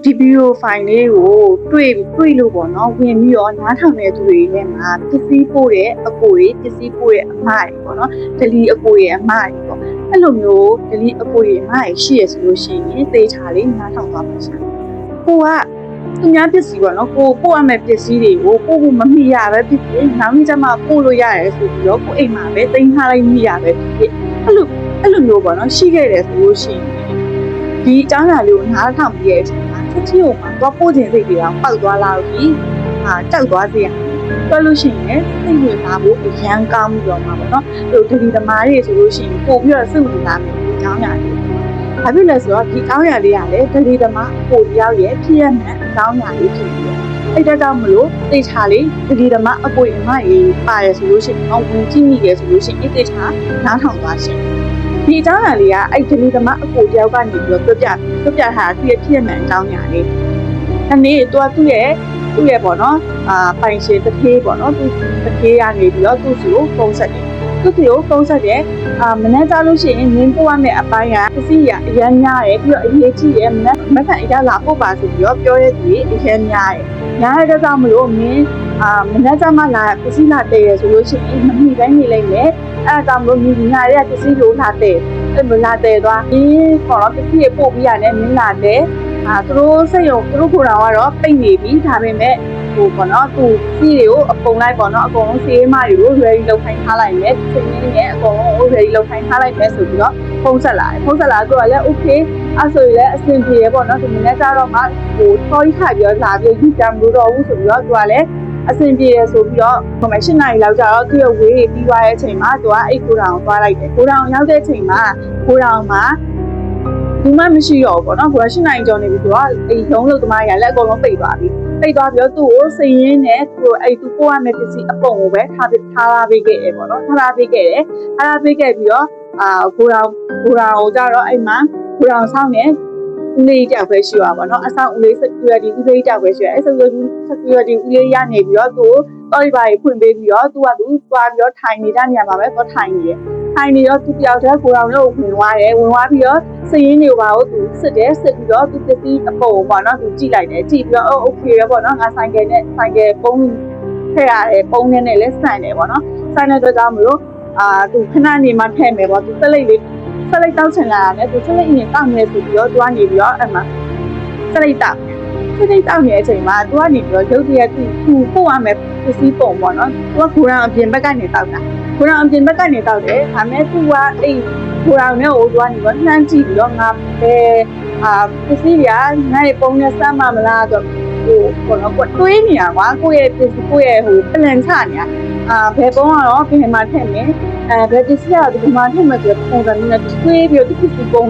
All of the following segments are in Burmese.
ဒီဗီဒီယိုဖိုင်လေးကိုတွေ့လို့ပေါ့နော်ဝင်ပြီးတော့နားထောင်တဲ့သူတွေထဲမှာပစ္စည်းပို့တဲ့အကိုတွေပစ္စည်းပို့တဲ့အမတွေပေါ့နော်ဒလီအကိုရဲ့အမတွေပေါ့အဲ့လိုမျိုးဒလီအကိုရဲ့အမတွေရှိရဆိုလို့ရှိရင်သေချာလေးနားထောင်သွားပါရှာကိုကသူများပစ္စည်းပေါ့နော်ကိုပို့ရမယ့်ပစ္စည်းတွေကိုပို့ဖို့မမိရပဲဖြစ်ဖြစ်နောက်နေ့ကျမှပို့လို့ရတယ်ဆိုပြီးတော့ကိုအိမ်မှာပဲတင်ထားလိုက်မိရပဲဖြစ်ဖြစ်အဲ့လိုမျိုးပေါ့နော်ရှိခဲ့တယ်ဆိုလို့ရှိရင်ဒီအကြောင်းအရာလေးကိုနားထောင်ပြီးတဲ့အချိန်မှာချက်ချင်းမှာတော့ပို့ခြင်းစိတ်တွေကပေါက်သွားလာလို့ဒီတောက်သွားစေရပြောလို့ရှိရင်စိတ်ဝင်စားဖို့အရန်ကောင်းပြီးတော့မှာပေါ့နော်ဒီသမားတွေဆိုလို့ရှိရင်ပို့ပြီးတော့စိတ်ဝင်စားမယ်ဒီအကြောင်းအရာလေးဘာဖြစ်လဲဆိုတော့ဒီအကြောင်းအရာလေးကလည်းဒလီသမားပို့ရောက်ရဲ့ဖြစ်ရမှန်အကြောင်းအရာလေးဖြစ်ပြီးအဲ့ဒါကြောင့်မလို့တေချာလေးဒလီသမားအပွေအမရေးပါတယ်ဆိုလို့ရှိရင်ဝင်ကြည့်မိတယ်ဆိုလို့ရှိရင်တေချာနားထောင်သွားရှင်ဒီအကြောင်းအရာလေးကအဲ့ဒလီသမားအကိုတယောက်ကနေပြီးတော့ပြပြထားသူ့ရဲ့ဖြစ်ရမှန်အကြောင်းအရာလေးဒီနေ့သူ့ရဲ့ပေါ့နော်ပိုင်ရှင်တစ်သေးပေါ့နော်သူတစ်သေးရနေပြီးတော့သူ့စီကိုပုံဆက်တယ်သူ့စီကိုပုံဆက်တယ်မနေ့ကလို့ရှိရင်မင်းပို့ရမယ့်အပိုင်းကပစ္စည်းကအရန်များတယ်ပြီးတော့အရေးကြီးတယ်မက်ဖန်အရလာပို့ပါဆိုပြီးတော့ပြောရသူအရန်များတဲ့ကြောင့်မလို့မင်းမနေ့ကမှလာပစ္စည်းလာတည်ရဆိုလို့ရှိရင်မမိတိုင်းနေလိုက်မယ်အဲ့ဒါကြောင့်မလို့မိညာရဲ့ပစ္စည်းလိုလာတည်အဲ့မလာတည်သွားဒီပေါ့နော်ပစ္စည်းပို့ပြီးရတယ်မင်းလာတယ်သူတို့စက်ရုံသူတို့ကိုယ်တော်ကတော့ပိတ်နေပြီဒါပေမဲ့ဟိုပေါ့နော်သူစီးတွေကိုအပုံလိုက်ပေါ့နော်အကုန်လုံးစီးမတွေကို ready လုပ်ခိုင်းထားလိုက်မယ်ချိန်ရင်းနဲ့အကုန်လုံး ready လုပ်ခိုင်းထားလိုက်မယ်ဆိုပြီးတော့ဖုန်းဆက်လာသူကလည်း okay အဲ့ဆိုရင်လည်းအဆင်ပြေရပေါ့နော်ဒီနေ့ကျတော့မှဟိုထော်ကြီးခါပြီးတော့လာပြီးယူကြမလို့တော့ဘူးဆိုပြီးတော့သူကလည်းအဆင်ပြေရဆိုပြီးတော့ဟိုမှာ8နာရီလောက်ကျတော့သူ့ရဲ့ဝေးပြီးသွားတဲ့အချိန်မှာသူကအဲ့ကိုတောင်သွားလိုက်တယ်ကိုတောင်ရောက်တဲ့အချိန်မှာကိုတောင်မှာဒီမှမရှိတော့ဘူးပေါ့နော်ကိုက8နာရီကျော်နေပြီဆိုတော့အဲ့ရုံးလို့သမားရလည်းအကုန်လုံးပိတ်သွားပြီပိတ်သွားပြီးတော့သူ့ကိုစိတ်ရင်းနဲ့သူအဲ့သူပို့ရမယ့်ပစ္စည်းအပုံကိုပဲထားပေးခဲ့တယ်ပေါ့နော်ထားပေးခဲ့ပြီးတော့ကိုတောင်ကိုကြတော့အဲ့မှာကိုတောင်ဆောင်နေဦးလေးတောက်ပဲရှိရပါတော့အဆောင်ဦးလေး security ဦးလေးတောက်ပဲရှိရအဲ့ security ဦးလေးရနေပြီးတော့သူတော်ရီပါဖွင့်ပေးပြီးတော့သူသွားပြီးတော့ထိုင်နေတဲ့နေရာမှာပဲတော့ထိုင်နေတယ်ထိုင်နေတော့သူတယောက်တည်းကိုတောင်လို့ဝင်သွားပြီးတော့စည်ရင်းတွေပါတော့သူစစ်ပြီးတော့သူပစ္စည်းအပုံပေါ့နော်သူကြည့်လိုက်တယ်ကြည့်ပြီးတော့ okay ပဲပေါ့နော်ငါဆိုင်ကယ်ပုံးထည့်ရတယ်ပုံးနဲ့လည်းဆန်တယ်ပေါ့နော်ဆန်တဲ့အတွက်ကြောင့်မလို့သူခဏနေမှထည့်မယ်ပေါ့သူစလိတ်တောက်ချင်လာတယ်သူစလိတ်အရင်တောက်နေဆိုပြီးတော့သူကနေပြီးတော့အဲ့မှာစလိတ်တောက်နေတဲ့အချိန်မှာသူကနေပြီးတော့ရုပ်တရက်သူပို့ရမယ်ပစ္စည်းပုံပေါ့နော်သူကဂိုရောင်အပြင်ဘက်ကနေတောက်တယ်ဒါပေမဲ့သူကအဲ့ဂိုရောင်နဲ့ဟိုသူကနေပြီးနှမ်းကြည့်ပြီးတော့ငါပဲပစ္စည်းကငါ့ရဲ့ပုံနဲ့စမ်းမလားဆိုဟိုပေါ့နော်ကိုတွေးနေရကွာကိုယ့်ရဲ့ပစ္စည်းကိုယ့်ရဲ့ဟိုplan ချနေတာဘယ်ပုံကတော့ဘယ်မှာထည့်မယ်ဘယ်ပစ္စည်းကတော့ဒီမှာထည့်မယ်ဆိုတော့ပုံစံနဲ့တွေးပြီးတော့ဒီပစ္စည်းပုံ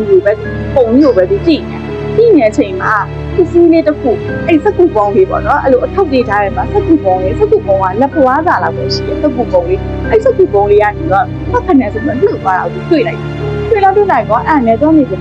ယူပဲသူကြည့်နေတဲ့အချိန်မှာပစ္စည်းလေးတစ်ခုအဲ့စက်ကူပုံလေးပေါ့နော်အဲ့လိုအထုပ်လေးထားတယ်မှာစက်ကူပုံကလက်ဖွားစာလောက်ပဲရှိတယ်စက်ကူပုံလေးအဲ့စက်ကူပုံလေးကနေတော့ဖတ်ခနဲ့ဆိုတော့လှုပ်သွားတာကိုတွေ့လိုက်တော့အဲ့နဲ့တော့နေတယ်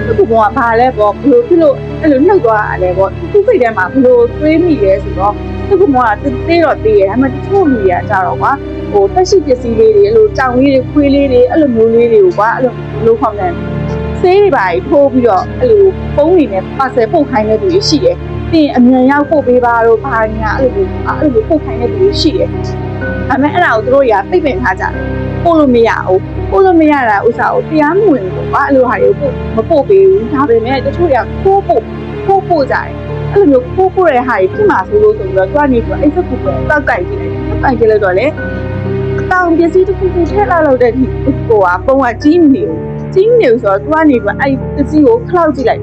စက်ကူပုံကဘာလဲပေါ့ဘလို့ဖြစ်လို့အဲ့လိုလှုပ်သွားတာလဲပေါ့သူစိတ်ထဲမှာဘလို့တွေးမိရဲဆိုတော့စက်ကူပုံကတေးတော့တေးရဲဒါပေမဲ့တချို့လူတွေကကြတော့ကွာဟိုတက်ရှိပစ္စည်းလေးတွေအဲ့လိုကြောင်လေးတွေခွေးလေးတွေအဲ့လိုမျိုးလေးတွေကိုကွာအဲ့လိုခေါင်းနဲ့ဆေးတွေပါထိုးပြီးတော့အဲ့လိုပုံးနေနဲ့ပါဆယ်ပုတ်ခိုင်းတဲ့သူတွေရှိတယ်။ပြီးရင်အမြန်ရောက်ပို့ပေးပါတော့ဘာညာအဲ့လိုပုတ်ခိုင်းတဲ့သူတွေရှိတယ်။ဒါပေမဲ့အဲ့ဒါကိုသူတို့ရာပိတ်ပင်ထားကြတယ်။ပို့လို့မရဘူး။ပို့လို့မရတာဥစ္စာကိုတရားမဝင်ဘူးကွာအဲ့လိုဟာတွေကိုမပို့ပေးဘူး။ဒါပေမဲ့တချို့ကခိုးပို့ကြတယ်။အဲ့လိုမျိုးခိုးပို့တဲ့ဟာတွေဖြစ်မှာဆိုလို့ဆိုပြီးတော့သူကနေပြီးတော့အဲ့စက်ကူပဲတောက်ကြိုက်ကြည့်လိုက်တယ်။တောက်ကြည့်လိုက်တော့လေအတောင်ပစ္စည်းတစ်ခုခုထည့်လာလို့တဲ့ဒီဟိုကပုံကကြီးနေဆိုတော့သူကနေပြီးအဲ့ပစ္စည်းကိုခောက်ကြည့်လိုက်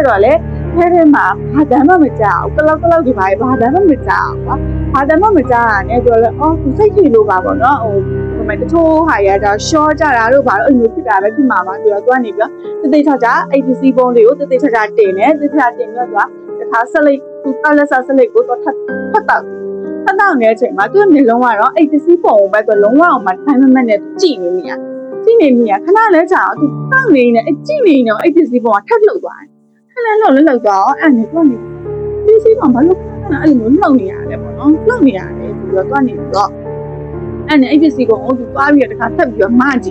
တော့လေထဲမှာဘာတမ်းမှမကြောက်ဘူးကလောက်ဒီဘာတမ်းမှမကြောက်ကွာဘာတမ်းမှမကြောက်ရနဲ့ဆိုတော့အော်သူစိတ်ကြည့်လို့ပါပေါ့နော်ဟိုတချို့ဟာရတော့ရှော့ကြတာတို့ဘာလို့အဲ့လိုဖြစ်တာပဲဖြစ်မှာပါဆိုတော့သူကနေပြီးတော့တိတ်ချာအဲ့ပစ္စည်းပုံးတွေကိုတိတ်ချာတင်တယ်တိတ်ချာတင်ပြီးတော့သူကတခါဆက်လိုက်သူတောက်လက်ဆက်လိုက်ကိုတော့ထပ်တောက်နေတဲ့အချိန်မှာသူ့မျက်လုံးကတော့အဲ့ပစ္စည်းပုံကိုပဲသူလုံးဝအောင်မှထိုင်းမမက်နဲ့ကြည့်နေမိရခဏလဲကြာသူတောက်နေနေအကြည့်နေနေအဲ့ပစ္စည်းပုံကထပ်လှုပ်သွားတယ်ခဏလှုပ်သွားအဲ့နဲ့သူကနေပစ္စည်းပုံဘာလို့ခဏအဲ့လိုလှုပ်နေရတယ်ပေါ့နော်လှုပ်နေရတယ်ဆိုတော့သူကနေပြီးတော့အဲ့နဲ့အဲ့ပစ္စည်းပုံကိုသူသွားပြီးတော့တခါထပ်ပြီးတော့မကြည့်